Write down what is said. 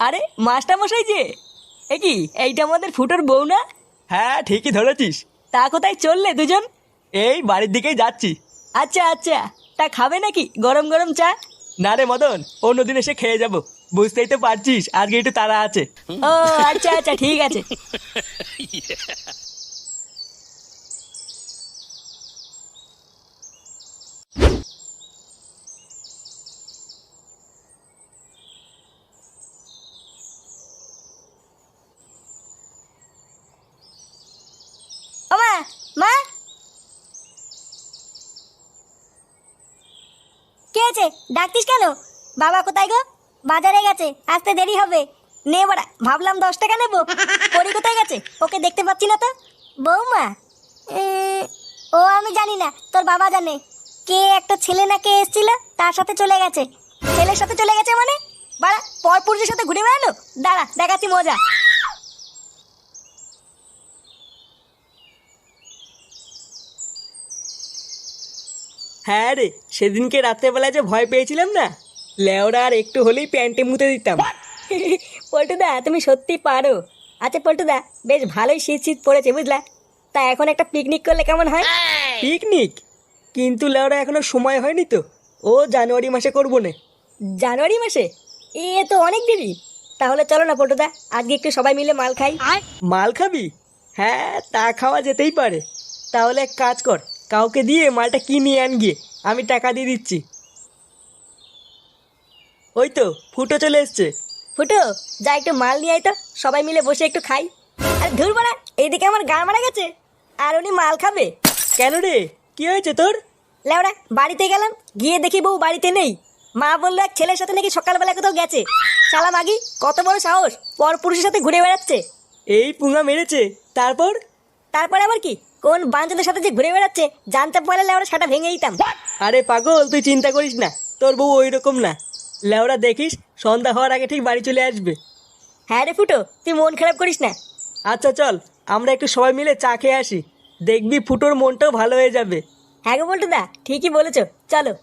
আরে মাস্টার মশাই যে, এ কি এইটা আমাদের ফুটোর বউ না? হ্যাঁ ঠিকই ধরেছিস। তা কোথায় চললে দুজন? এই বাড়ির দিকেই যাচ্ছি। আচ্ছা আচ্ছা, তা খাবে নাকি গরম গরম চা? না রে মদন, অন্যদিন এসে খেয়ে যাব। বুঝতেই তো পারছিস আজকে একটু তাড়া আছে। ও আচ্ছা আচ্ছা, ঠিক আছে। ও মা, মা, কে আছে? ডাকতিস কেন? বাবা কোথায় গো? বাজারে গেছে, আসতে দেরি হবে। নে বড়া, ভাবলাম 10 টাকা নেবো। পরি কোথায় গেছে? ওকে দেখতে পাচ্ছি না তো। বৌমা? ও আমি জানি না, তোর বাবা জানে। কে একটা ছেলে না কে এসেছিল, তার সাথে চলে গেছে। ছেলের সাথে চলে গেছে মানে? বাড়া, পরপুরুষের সাথে ঘুরে বেড়ানো? দাঁড়া দেখাচ্ছি মজা। হ্যাঁ রে, সেদিনকে রাত্রেবেলা যে ভয় পেয়েছিলাম না, লেওরা আর একটু হলেই প্যান্টে মুতে দিতাম। পল্টুদা তুমি সত্যি পারো। আচ্ছা পল্টুদা, বেশ ভালোই শীত শীত পড়েছে বুঝলা। তা এখন একটা পিকনিক করলে কেমন হয়? পিকনিক? কিন্তু লেওরা এখনো সময় হয়নি তো। ও জানুয়ারি মাসে করবো না। জানুয়ারি মাসে? এ তো অনেক দেরি। তাহলে চলো না পল্টুদা, আজকে একটু সবাই মিলে মাল খাই। মাল খাবি? হ্যাঁ তা খাওয়া যেতেই পারে। তাহলে এক কাজ কর, কাউকে দিয়ে মালটা কিনে আন গিয়ে, আমি টাকা দিয়ে দিচ্ছি। ওই তো ফুটো চলে এসছে। ফুটো, যা একটু মাল নিয়ে আয় তো, সবাই মিলে বসে একটু খাই। আর ধুর বাড়া, এইদিকে আমার গা মারা গেছে, আর উনি মাল খাবে? কেন রে, কি হয়েছে তোর? লেওড়া, বাড়িতে গেলাম, গিয়ে দেখি বউ বাড়িতে নেই। মা বললো এক ছেলের সাথে নাকি সকালবেলা কোথাও গেছে। শালা মাগি, কত বড় সাহস, পর পুরুষের সাথে ঘুরে বেড়াচ্ছে। এই পুঙা মেরেছে? তারপর? তারপরে আবার কি, কোন বাঞ্চদের সাথে যে ঘুরে বেড়াচ্ছে জানতে পারলে লেওড়া সেটা ভেঙে দিতাম। আরে পাগল, তুই চিন্তা করিস না, তোর বউ ওই রকম না। লেওরা দেখিস, সন্ধ্যা হওয়ার আগে ঠিক বাড়ি চলে আসবে। হ্যাঁ রে ফুটো, তুই মন খারাপ করিস না। আচ্ছা চল, আমরা একটু সবাই মিলে চা খেয়ে আসি। দেখবি ফুটোর মনটাও ভালো হয়ে যাবে। হ্যাঁ গো বল্টুদা, ঠিকই বলেছো, চলো।